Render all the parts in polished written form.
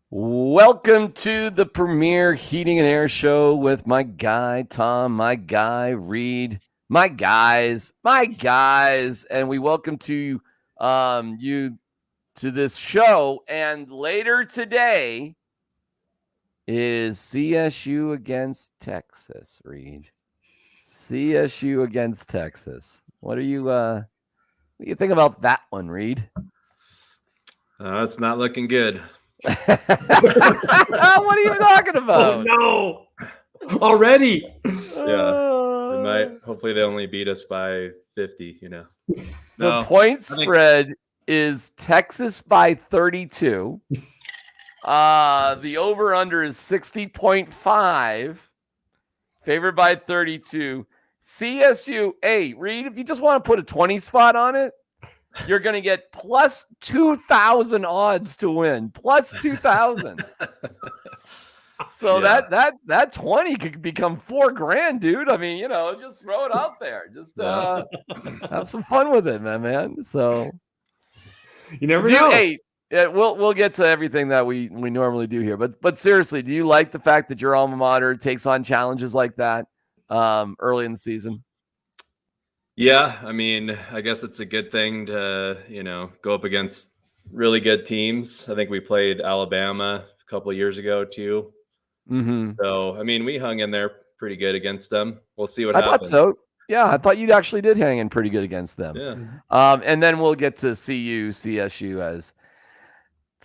Welcome to the Premier Heating and Air Show with my guy, Tom, my guy, Reed, my guys, and we welcome to you to this show. And later today is CSU against Texas, Reed. CSU against Texas. What do you think about that one, Reed? It's not looking good. What are you talking about? Oh no! Already. Yeah. Hopefully they only beat us by 50, The point spread is Texas by 32. The over-under is 60.5. Favored by 32. CSU, hey, Reed, if you just want to put a 20 spot on it, you're going to get plus 2,000 odds to win. Plus 2,000. So that 20 could become $4,000, dude. I mean, just throw it out there. Just have some fun with it, man. So you never know. Hey, we'll get to everything that we normally do here. But seriously, do you like the fact that your alma mater takes on challenges like that early in the season? Yeah, I mean, I guess it's a good thing to, go up against really good teams. I think we played Alabama a couple of years ago too. Mm-hmm. So, I mean, we hung in there pretty good against them. We'll see what happens. I thought so. Yeah, I thought you actually did hang in pretty good against them. Yeah. And then we'll get to CSU as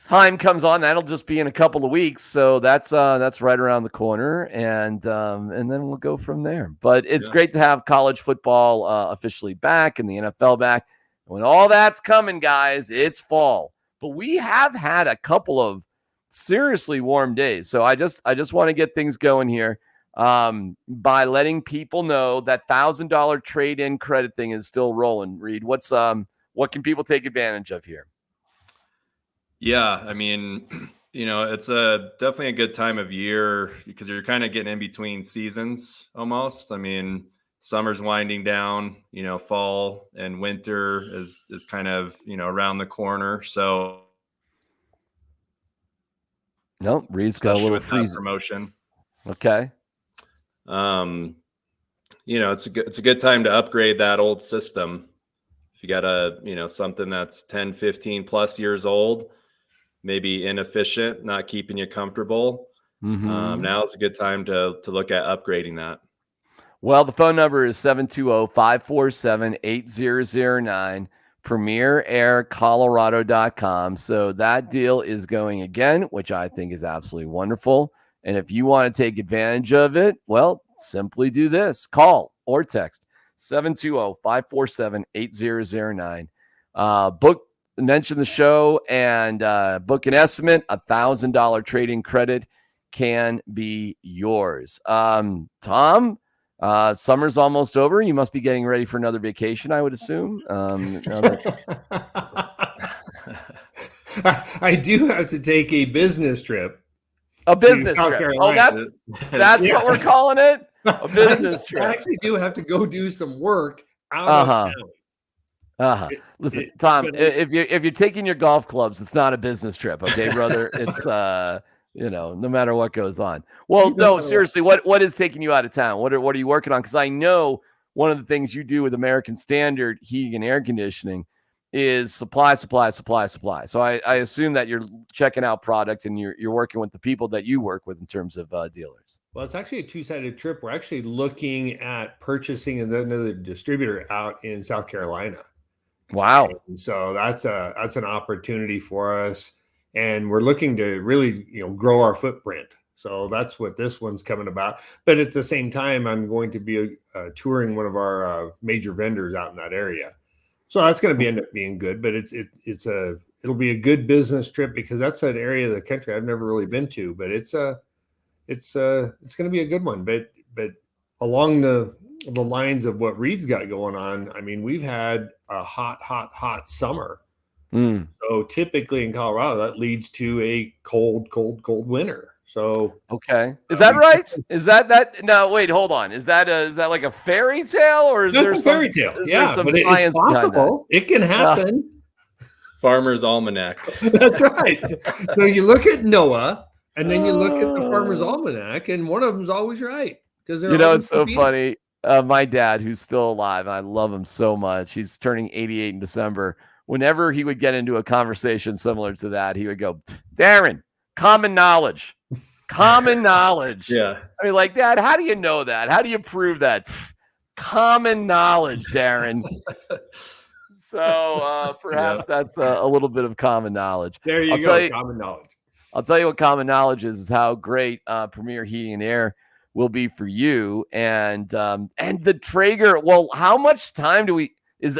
time comes on. That'll just be in a couple of weeks, so that's right around the corner, and then we'll go from there. But it's great to have college football officially back and the NFL back. When all that's coming, guys, it's fall. But we have had a couple of seriously warm days, so I just want to get things going here by letting people know that $1,000 trade-in credit thing is still rolling. Reed, what can people take advantage of here? Yeah, I mean, it's definitely a good time of year because you're kind of getting in between seasons almost. I mean, summer's winding down, fall and winter is kind of, around the corner. So no, Reed's got a little freeze promotion. Okay. It's a good time to upgrade that old system. If you got something that's 10, 15 plus years old, maybe inefficient, not keeping you comfortable. Mm-hmm. Now is a good time to look at upgrading that. Well, the phone number is 720-547-8009, premieraircolorado.com. So that deal is going again, which I think is absolutely wonderful. And if you want to take advantage of it, well, simply do this. Call or text 720-547-8009. Mention the show and book an estimate. $1,000 trading credit can be yours. Tom, summer's almost over. You must be getting ready for another vacation, I would assume. I do have to take a business trip. A business trip. Carolina. Oh, that's what we're calling it? A business trip. I actually do have to go do some work out of town. Listen, Tom, if you're taking your golf clubs, it's not a business trip, okay, brother? It's no matter what goes on. Well, no, seriously, what is taking you out of town? What are you working on? Because I know one of the things you do with American Standard Heating and Air Conditioning is supply. So I assume that you're checking out product and you're working with the people that you work with in terms of dealers. Well, it's actually a two-sided trip. We're actually looking at purchasing another distributor out in South Carolina. Wow. And so that's an opportunity for us. And we're looking to really, grow our footprint. So that's what this one's coming about. But at the same time, I'm going to be touring one of our major vendors out in that area. So that's going to end up being good. But it'll be a good business trip because that's an area of the country I've never really been to. But it's going to be a good one. But along the lines of what Reed's got going on, I mean, we've had a hot summer. So typically in Colorado, that leads to a cold winter. So okay, is that right? Is that? No, wait, hold on. Is that like a fairy tale, or is there some fairy tale? Yeah, but it's possible. It can happen. Farmer's Almanac. That's right. So you look at Noah, and then you look at the Farmer's Almanac, and one of them's always right because they're it's so funny. My dad, who's still alive, I love him so much. He's turning 88 in December. Whenever he would get into a conversation similar to that, he would go, Darren, common knowledge. Common knowledge. Yeah. I mean, like, Dad, how do you know that? How do you prove that? Common knowledge, Darren. So perhaps that's a little bit of common knowledge. There you go, common knowledge. I'll tell you what common knowledge is how great Premier Heating and Air will be for you. And the Traeger, well, how much time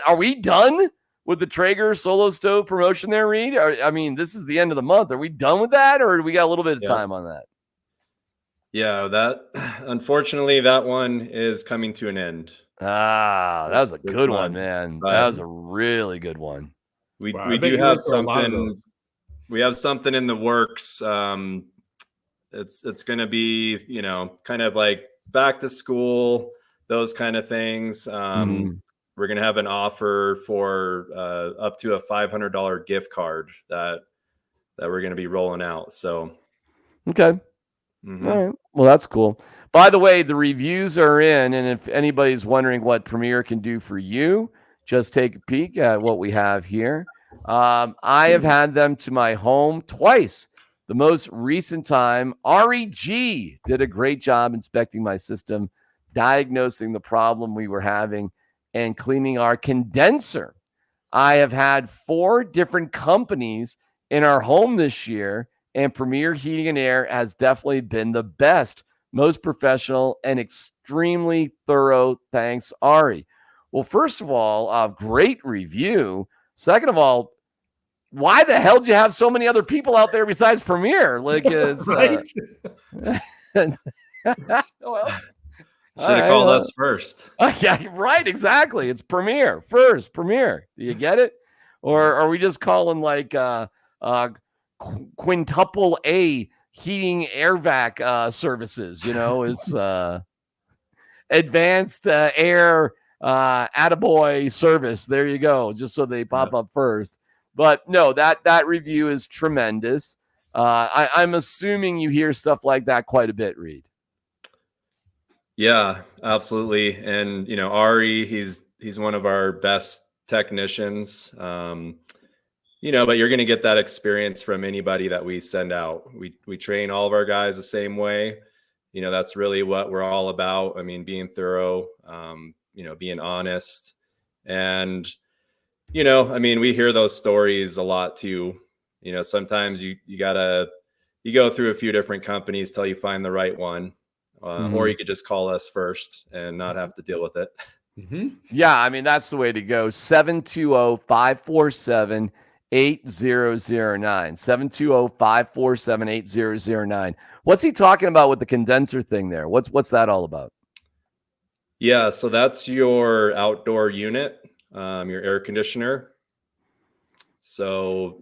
are we done with the Traeger solo stove promotion there, Reed? I mean, this is the end of the month. Are we done with that, or do we got a little bit of time on that? Yeah, unfortunately, that one is coming to an end. That was a good one, man. That was a really good one. We do have something. We have something in the works. It's going to be, kind of like back to school, those kind of things. We're going to have an offer for up to a $500 gift card that we're going to be rolling out. So, okay. All right. Well, that's cool. By the way, the reviews are in, and if anybody's wondering what Premier can do for you, just take a peek at what we have here. I have had them to my home twice. The most recent time, REG did a great job inspecting my system, diagnosing the problem we were having, and cleaning our condenser. I have had 4 different companies in our home this year, and Premier Heating and Air has definitely been the best, most professional, and extremely thorough. Thanks, Ari. Well, first of all, great review. Second of all, why the hell do you have so many other people out there besides Premier? Like, it's well, should have called us first. Yeah, right. Exactly. It's Premier first. Premier. Do you get it? Or are we just calling like quintuple A heating HVAC services? It's advanced air attaboy service. There you go. Just so they pop up first. But no, that review is tremendous. I'm assuming you hear stuff like that quite a bit, Reed. Yeah, absolutely. And Ari, he's one of our best technicians. But you're going to get that experience from anybody that we send out. We train all of our guys the same way. That's really what we're all about. I mean, being thorough, being honest, and we hear those stories a lot too. Sometimes you go through a few different companies till you find the right one. Or you could just call us first and not have to deal with it. Yeah, I mean, that's the way to go. 720-547-8009. 720-547-8009. What's he talking about with the condenser thing there? What's that all about? Yeah, so that's your outdoor unit, your air conditioner. So,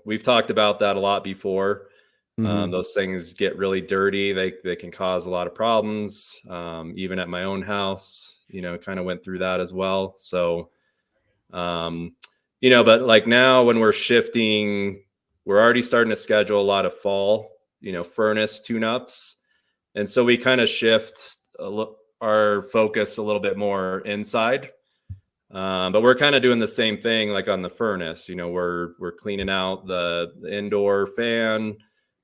we've talked about that a lot before. Those things get really dirty. They can cause a lot of problems. Even at my own house, kind of went through that as well. So, but like now when we're shifting, we're already starting to schedule a lot of fall, furnace tune-ups. And so we kind of shift our focus a little bit more inside. But we're kind of doing the same thing like on the furnace. We're cleaning out the indoor fan.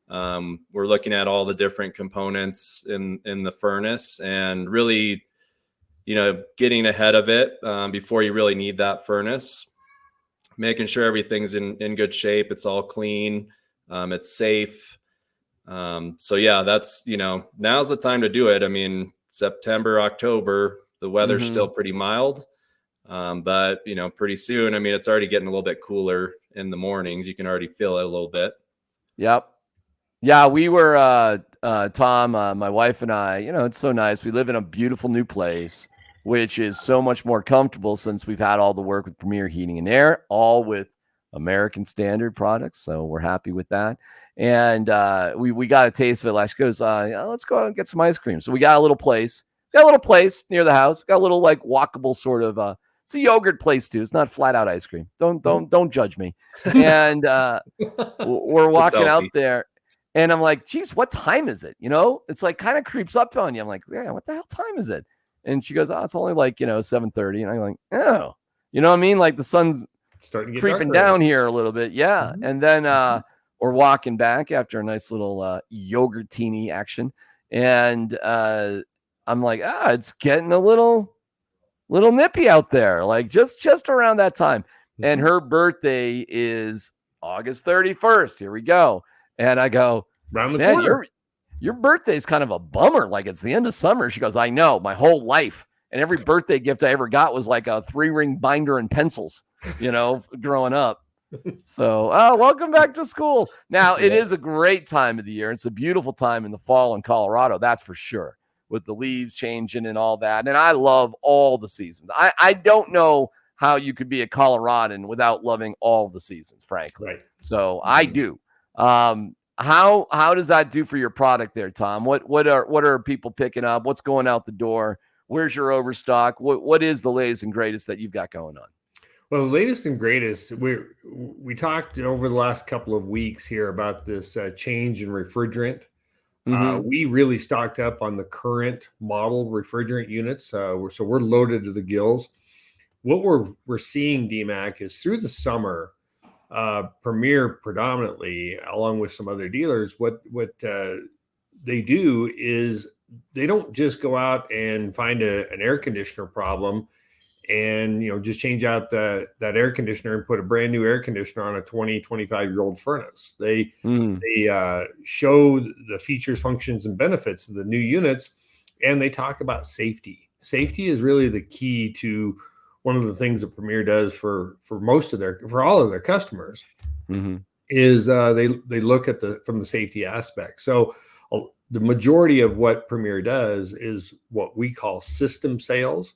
We're looking at all the different components in the furnace and really, getting ahead of it before you really need that furnace, making sure everything's in good shape. It's all clean. It's safe. So yeah, that's, now's the time to do it. I mean, September, October, the weather's still pretty mild. But pretty soon, I mean, it's already getting a little bit cooler in the mornings. You can already feel it a little bit. Yep. Yeah, we were, Tom, my wife and I, it's so nice. We live in a beautiful new place, which is so much more comfortable since we've had all the work with Premier Heating and Air, all with American standard products. So we're happy with that. And we got a taste of it last. She goes, let's go out and get some ice cream. So we got a little place near the house, got a little like walkable sort of It's a yogurt place too. It's not flat out ice cream. Don't judge me. And we're walking out there, and I'm like, geez, what time is it? It's like kind of creeps up on you. I'm like, yeah, what the hell time is it? And she goes, oh, it's only like 7:30. And I'm like, oh, you know what I mean? Like the sun's starting to get creeping down here a little bit. Yeah. And then we're walking back after a nice little yogurtini action. And I'm like, it's getting a little nippy out there, like just around that time. And her birthday is August 31st. Here we go. And I go, round the man, corner. Your birthday is kind of a bummer. Like it's the end of summer. She goes, I know, my whole life. And every birthday gift I ever got was like a 3-ring binder and pencils, growing up. So, welcome back to school. Now, it is a great time of the year. It's a beautiful time in the fall in Colorado, that's for sure, with the leaves changing and all that. And I love all the seasons. I don't know how you could be a Coloradan without loving all the seasons, frankly. Right. So I do. How does that do for your product there, Tom? What are people picking up? What's going out the door? Where's your overstock? What is the latest and greatest that you've got going on? Well, the latest and greatest, we talked over the last couple of weeks here about this change in refrigerant. We really stocked up on the current model refrigerant units, so we're loaded to the gills. What we're seeing, DMAC, is through the summer, Premier predominantly, along with some other dealers, what they do is they don't just go out and find an air conditioner problem and just change out that air conditioner and put a brand new air conditioner on a 25-year-old furnace. They show the features, functions, and benefits of the new units, and they talk about safety. Safety is really the key to one of the things that Premier does for all of their customers. Is they look at from the safety aspect. So the majority of what Premier does is what we call system sales.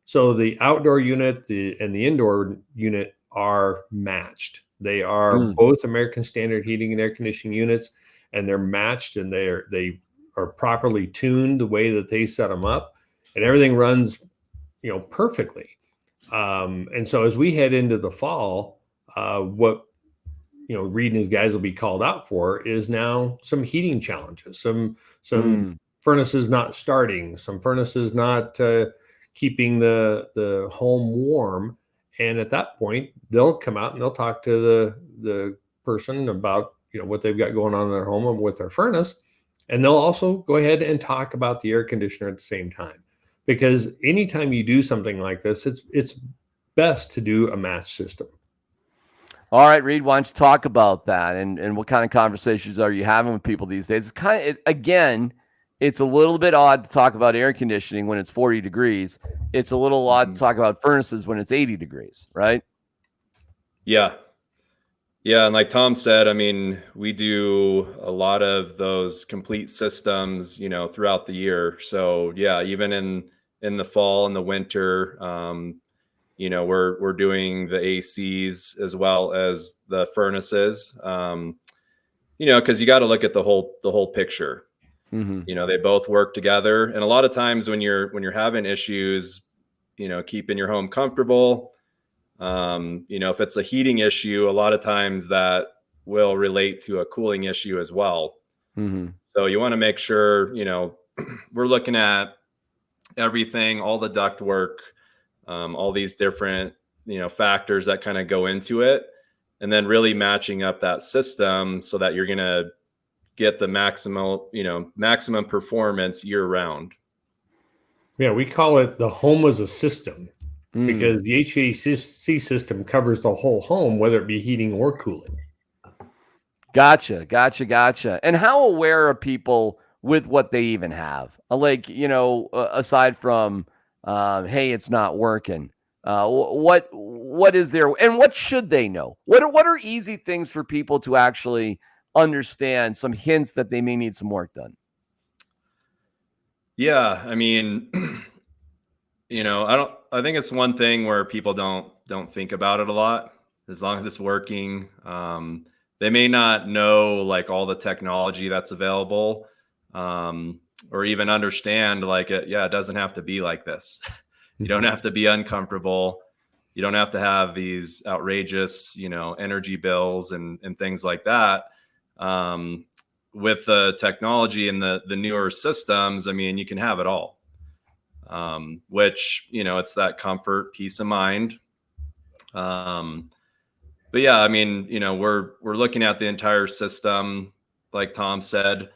So the outdoor unit and the indoor unit are matched. They are both American Standard heating and air conditioning units, and they're matched, and they are properly tuned the way that they set them up, and everything runs, perfectly. And so as we head into the fall, what Reed and his guys will be called out for is now some heating challenges, some furnaces not starting, some furnaces not keeping the home warm. And at that point, they'll come out and they'll talk to the person about what they've got going on in their home with their furnace, and they'll also go ahead and talk about the air conditioner at the same time. Because anytime you do something like this, it's best to do a match system. All right, Reed, why don't you talk about that, and what kind of conversations are you having with people these days? It's a little bit odd to talk about air conditioning when it's 40 degrees. It's a little odd to talk about furnaces when it's 80 degrees, right? Yeah. Yeah. And like Tom said, I mean, we do a lot of those complete systems, throughout the year. So yeah, even in the fall and the winter, we're doing the ACs as well as the furnaces, because you got to look at the whole picture. They both work together. And a lot of times when you're having issues, keeping your home comfortable, if it's a heating issue, a lot of times that will relate to a cooling issue as well. So you want to make sure, we're looking at everything, all the duct work, all these different, factors that kind of go into it, and then really matching up that system so that you're going to get the maximum performance year round. Yeah, we call it the home as a system because the HVAC system covers the whole home, whether it be heating or cooling. Gotcha. And how aware are people with what they even have? Aside from, hey, it's not working. What is there, and what should they know? What are easy things for people to actually understand, some hints that they may need some work done? Yeah, I mean, I think it's one thing where people don't think about it a lot. As long as it's working, they may not know like all the technology that's available, or even understand like it doesn't have to be like this. You don't have to be uncomfortable. You don't have to have these outrageous, energy bills and things like that. With the technology and the newer systems, I mean, you can have it all. Which, it's that comfort, peace of mind. But yeah, I mean, we're looking at the entire system, like Tom said. I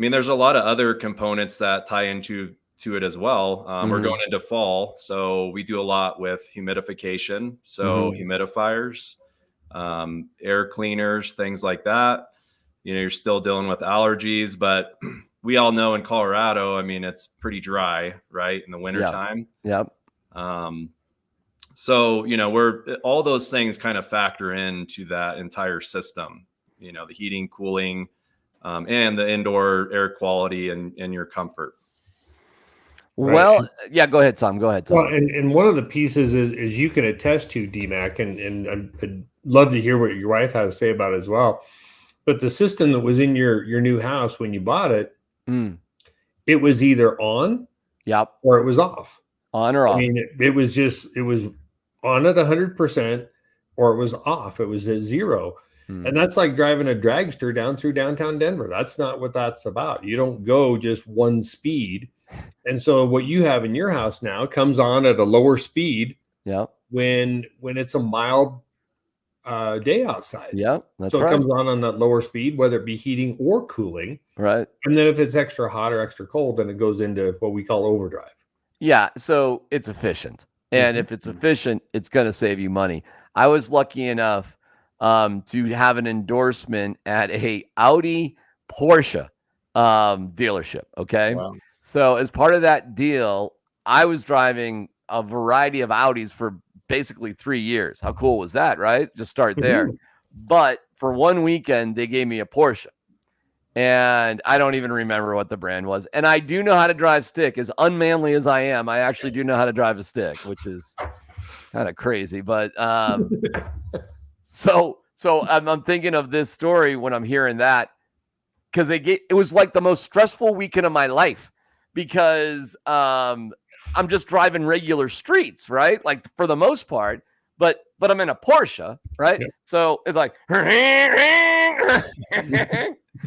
mean, there's a lot of other components that tie into it as well. We're going into fall, so we do a lot with humidification, so humidifiers, air cleaners, things like that. You're still dealing with allergies, but we all know in Colorado, I mean, it's pretty dry, right, in the wintertime. Yep. So, we're all those things kind of factor into that entire system, the heating, cooling, and the indoor air quality and your comfort. Right. Well, yeah, go ahead, Tom. Well, and one of the pieces is you can attest to, DMAC, and I'd love to hear what your wife has to say about it as well. But the system that was in your new house when you bought it, it was either on, or it was off. On or off. I mean, it was on at 100%, or it was off. It was at 0. And that's like driving a dragster down through downtown Denver. That's not what that's about. You don't go just one speed. And so what you have in your house now comes on at a lower speed. When it's a mild day outside. That's so right. It comes on that lower speed, whether it be heating or cooling. Right. And then if it's extra hot or extra cold, then it goes into what we call overdrive. Yeah. So it's efficient. And if it's efficient, it's going to save you money. I was lucky enough to have an endorsement at a Audi Porsche dealership. Okay. Wow. So as part of that deal, I was driving a variety of Audis for basically 3 years. How cool was that, right? Just start there. But for one weekend, they gave me a Porsche. And I don't even remember what the brand was. And I do know how to drive stick. As unmanly as I am, I actually do know how to drive a stick, which is kind of crazy. But so I'm thinking of this story when I'm hearing that, because it was like the most stressful weekend of my life, because I'm just driving regular streets, right? Like for the most part, but I'm in a Porsche, right? Yep. So it's like,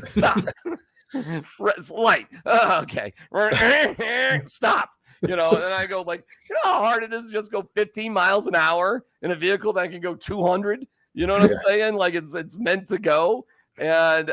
stop. It's light. Okay. Stop. And I go like, how hard it is to just go 15 miles an hour in a vehicle that can go 200. You know what I'm saying? Like it's meant to go. And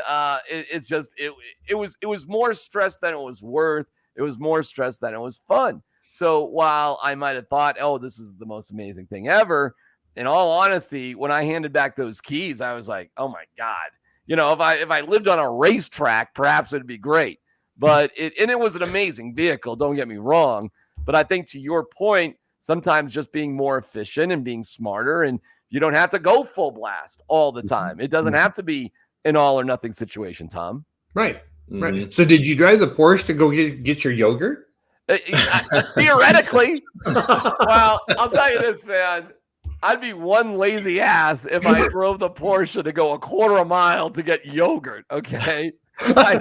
it's just, it was more stress than it was worth. It was more stress than it was fun. So while I might have thought, oh, this is the most amazing thing ever, in all honesty, when I handed back those keys, I was like, oh my God, if I lived on a racetrack, perhaps it'd be great. But it was an amazing vehicle. Don't get me wrong. But I think to your point, sometimes just being more efficient and being smarter, and you don't have to go full blast all the time. It doesn't have to be an all or nothing situation, Tom. Right. Right. So did you drive the Porsche to go get your yogurt? Theoretically. Well, I'll tell you this, man. I'd be one lazy ass if I drove the Porsche to go a quarter of a mile to get yogurt. Okay. I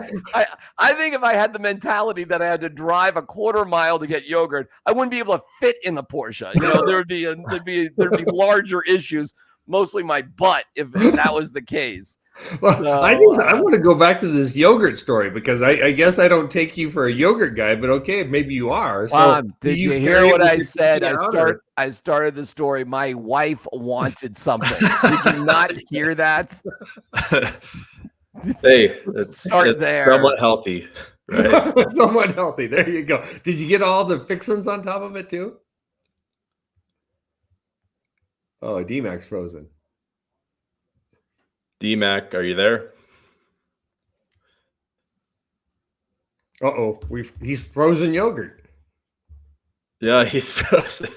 think if I had the mentality that I had to drive a quarter mile to get yogurt, I wouldn't be able to fit in the Porsche. There'd be larger issues, mostly my butt, if that was the case. Well, so, I want to go back to this yogurt story, because I guess I don't take you for a yogurt guy, but okay, maybe you are. So did you hear what I said? I started the story. My wife wanted something. Did you not hear that? Hey, it's there. Somewhat healthy, right? Somewhat healthy. There you go. Did you get all the fixins on top of it too? Oh, DMAC's frozen. DMAC, are you there? Uh-oh, he's frozen yogurt. Yeah, he's frozen.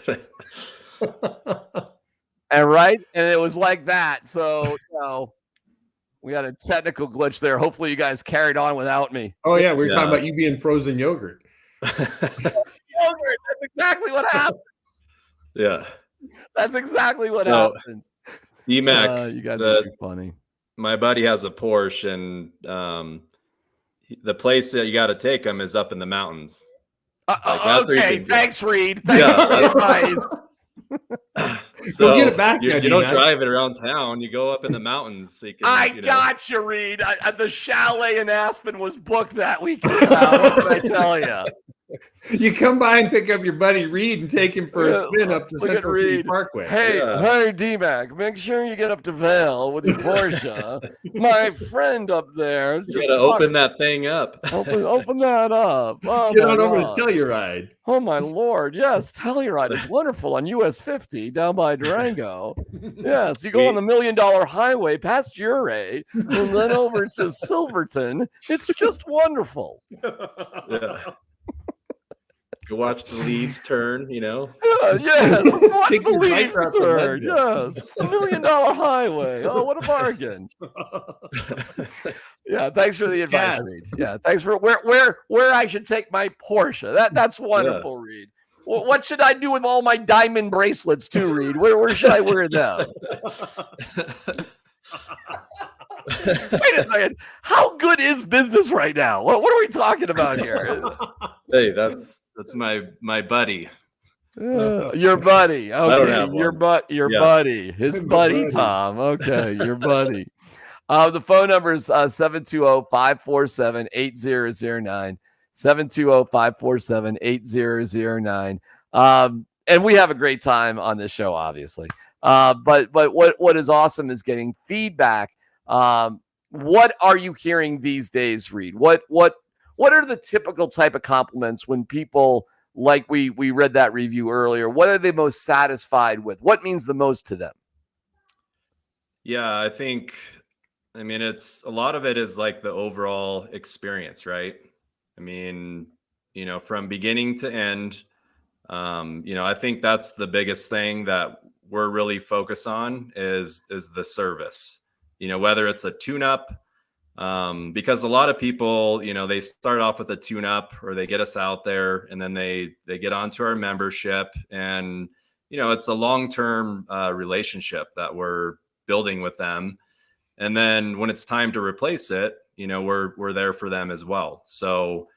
And it was like that. So, we had a technical glitch there. Hopefully you guys carried on without me. Oh yeah, we were talking about you being frozen yogurt. Yogurt, that's exactly what happened. Yeah. That's exactly what happened. DMAC, you guys are too funny. My buddy has a Porsche, and the place that you got to take him is up in the mountains. Okay, thanks, Reed. Thanks for the advice. So go get it back. you don't drive it around town. You go up in the mountains. So you can, I got you, Reed. The chalet in Aspen was booked that weekend. What can I tell you? You come by and pick up your buddy Reed and take him for a spin up to Central City Parkway. Hey, D-Mac, make sure you get up to Vail with your Porsche. My friend up there. You gotta open that thing up. Open that up. Oh, get on over to Telluride. Oh my Lord! Yes, Telluride is wonderful on US 50 down by Durango. Yes, you go on the $1 Million Highway past Uray and then over to Silverton. It's just wonderful. Yeah. Go watch the leaves turn, Yeah, watch the leaves turn. Yes, it's the $1 Million Highway. Oh, what a bargain! Yeah, thanks for the advice, Reed. Yeah, thanks for where I should take my Porsche. That's wonderful, Reed. What should I do with all my diamond bracelets too, Reed? Where should I wear them? Wait a second. How good is business right now? What are we talking about here? Hey, that's my buddy. Your buddy. Okay. Your buddy. His buddy, Tom. Okay, your buddy. The phone number is 720-547-8009. 720-547-8009. And we have a great time on this show, obviously. But what is awesome is getting feedback. What are you hearing these days, Reed? What are the typical type of compliments when people, like we read that review earlier, what are they most satisfied with? What means the most to them? Yeah, I mean, it's a lot of it is like the overall experience, right? I mean, from beginning to end, I think that's the biggest thing that we're really focused on is the service, whether it's a tune-up, because a lot of people, they start off with a tune-up or they get us out there and then they get onto our membership and, it's a long-term relationship that we're building with them. And then when it's time to replace it, we're there for them as well. So,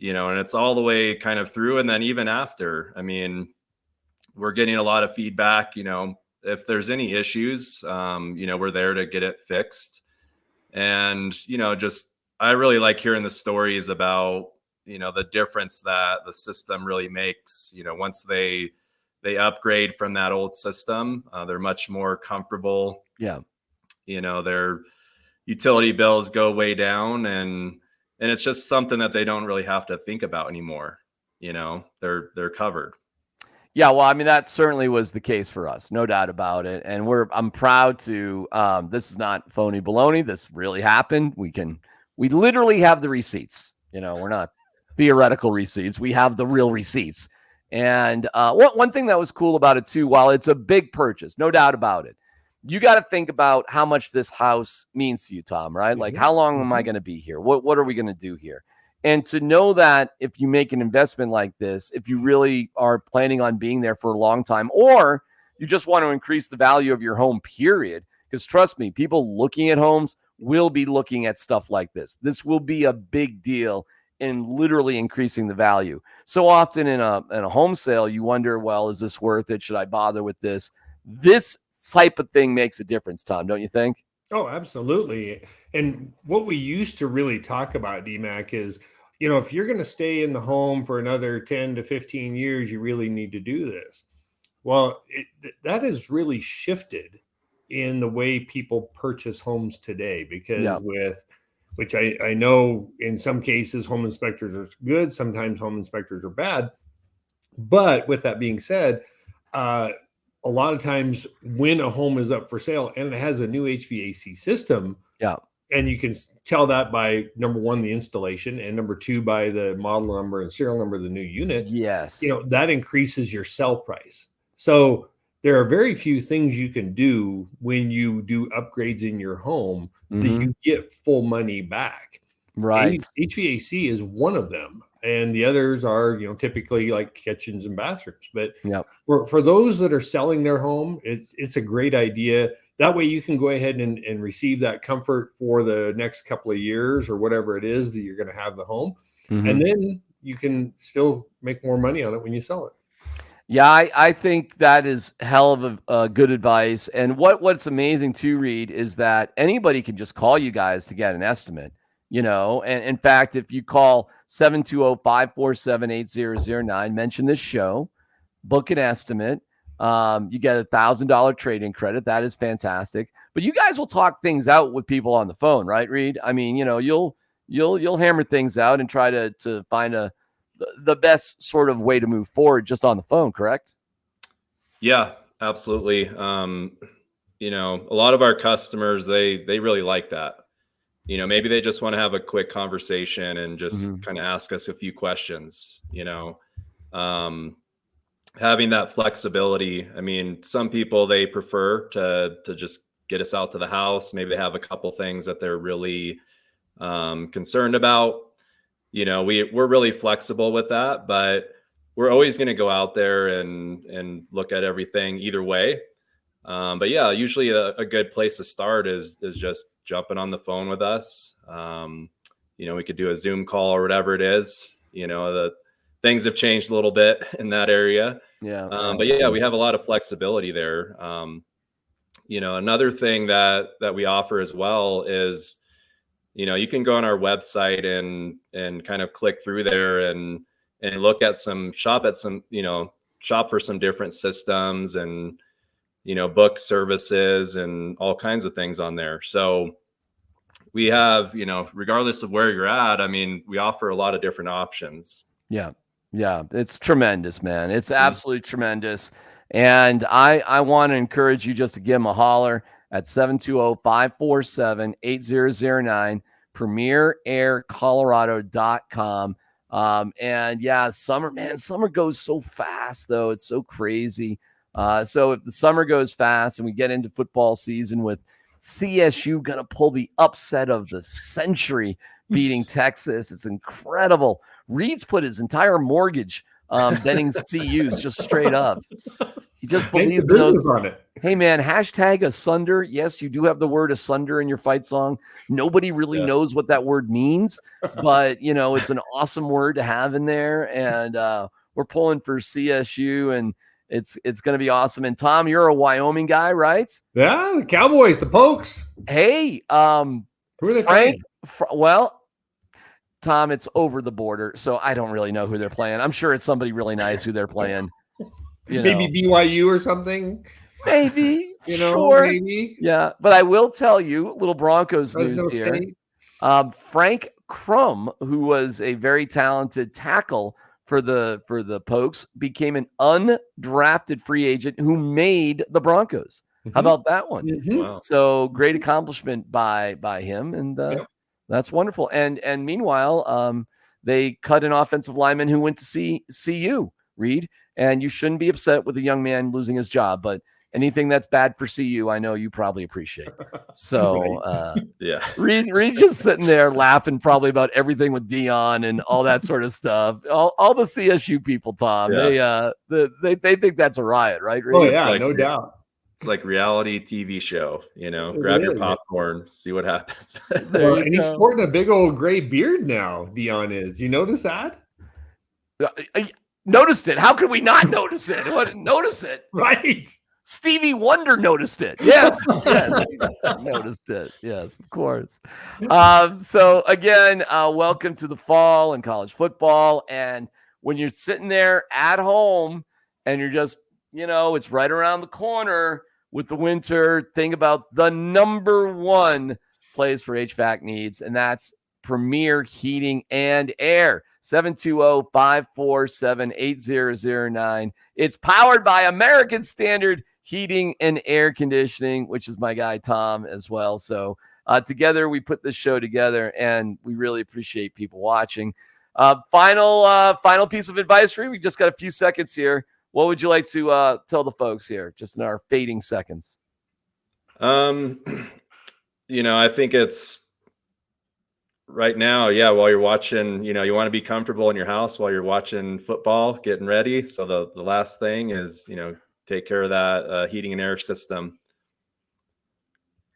and it's all the way kind of through. And then even after, I mean, we're getting a lot of feedback, if there's any issues, we're there to get it fixed. And, I really like hearing the stories about, the difference that the system really makes, once they upgrade from that old system, they're much more comfortable. Yeah. Their utility bills go way down and it's just something that they don't really have to think about anymore. They're covered. Yeah, well, I mean, that certainly was the case for us, no doubt about it. And I'm proud to, this is not phony baloney. This really happened. We literally have the receipts. We're not theoretical receipts. We have the real receipts. And one thing that was cool about it too, while it's a big purchase, no doubt about it, you got to think about how much this house means to you, Tom, right? Like, how long am I going to be here? What are we going to do here? And to know that if you make an investment like this, if you really are planning on being there for a long time, or you just want to increase the value of your home, period, because trust me, people looking at homes will be looking at stuff like this. This will be a big deal in literally increasing the value. So often in a home sale, you wonder, well, is this worth it? Should I bother with this? This type of thing makes a difference, Tom, don't you think? Oh, absolutely. And what we used to really talk about, DMAC, is, if you're going to stay in the home for another 10 to 15 years, you really need to do this. Well, that has really shifted in the way people purchase homes today, because which I know in some cases, home inspectors are good. Sometimes home inspectors are bad. But with that being said, a lot of times when a home is up for sale and it has a new HVAC system, and you can tell that by, number one, the installation, and number two, by the model number and serial number of the new unit. Yes. That increases your sell price. So there are very few things you can do when you do upgrades in your home that you get full money back. Right. HVAC is one of them. And the others are, typically like kitchens and bathrooms. But for those that are selling their home, it's a great idea. That way you can go ahead and receive that comfort for the next couple of years or whatever it is that you're going to have the home. And then you can still make more money on it when you sell it. Yeah, I think that is hell of a good advice. And what's amazing too, Reed, is that anybody can just call you guys to get an estimate, And in fact, if you call 720-547-8009, mention this show, book an estimate. You get $1,000 trade-in credit. That is fantastic. But you guys will talk things out with people on the phone, right, Reed? I mean, you'll hammer things out and try to find the best sort of way to move forward just on the phone, correct? Yeah, absolutely. A lot of our customers, they really like that. Maybe they just want to have a quick conversation and just kind of ask us a few questions, having that flexibility. I mean, some people, they prefer to just get us out to the house. Maybe they have a couple things that they're really concerned about. We're really flexible with that, but we're always going to go out there and look at everything either way. But yeah, usually a good place to start is just jumping on the phone with us. We could do a Zoom call or whatever it is. The things have changed a little bit in that area. Yeah. But yeah, we have a lot of flexibility there. Another thing that we offer as well is, you can go on our website and kind of click through there and look at shop for some different systems and, book services and all kinds of things on there. So we have, regardless of where you're at, I mean, we offer a lot of different options. Yeah. Yeah. It's tremendous, man. It's absolutely tremendous. And I want to encourage you just to give them a holler at 720-547-8009, premieraircolorado.com. And yeah, summer goes so fast though. It's so crazy. So if the summer goes fast and we get into football season with CSU going to pull the upset of the century beating Texas, it's incredible. Reed's put his entire mortgage betting CU's just straight up. He just believes in those. On it. Hey man, hashtag asunder. Yes, you do have the word asunder in your fight song. Nobody really knows what that word means, but it's an awesome word to have in there. And we're pulling for CSU, and it's going to be awesome. And Tom, you're a Wyoming guy, right? Yeah, the Cowboys, the Pokes. Hey, who are they playing? Well, Tom, it's over the border, so I don't really know who they're playing. I'm sure it's somebody really nice who they're playing. Maybe BYU or something. Maybe. Sure. Maybe. Yeah, but I will tell you, little Broncos news here. Frank Crum, who was a very talented tackle for the Pokes, became an undrafted free agent who made the Broncos. How about that one? Wow. So great accomplishment by him, and that's wonderful. And meanwhile, they cut an offensive lineman who went to see you, Reed. And you shouldn't be upset with a young man losing his job, but anything that's bad for CU, I know you probably appreciate. So, yeah, Reed just sitting there laughing probably about everything with Dion and all that sort of stuff. All the CSU people, Tom, they think that's a riot, right, Reed? Oh yeah, no doubt. It's like reality TV show, grab your popcorn, see what happens. And he's sporting a big old gray beard now, Dion is. You notice that? Noticed it. How could we not notice it? Notice it. Right. Stevie Wonder noticed it. Yes. Noticed it. Yes, of course. So again, welcome to the fall and college football. And when you're sitting there at home and you're just, it's right around the corner with the winter, think about the number one place for HVAC needs, and that's Premier Heating and Air. 720-547-8009. It's powered by American Standard Heating and Air Conditioning, which is my guy Tom as well. So together we put this show together, and we really appreciate people watching. Final piece of advice for you. We just got a few seconds here. What would you like to tell the folks here, just in our fading seconds? I think it's right now, while you're watching, you want to be comfortable in your house while you're watching football, getting ready. So the last thing is, take care of that heating and air system.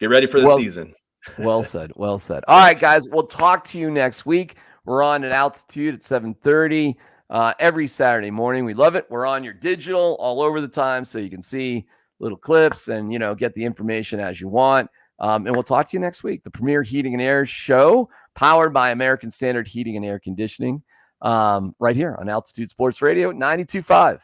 Get ready for the season. Well said. Well said. All right, guys, we'll talk to you next week. We're on at altitude at 7:30. every Saturday morning. We love it. We're on your digital all over the time, so you can see little clips and, get the information as you want. And we'll talk to you next week. The Premier Heating and Air Show, powered by American Standard Heating and Air Conditioning, right here on Altitude Sports Radio 92.5.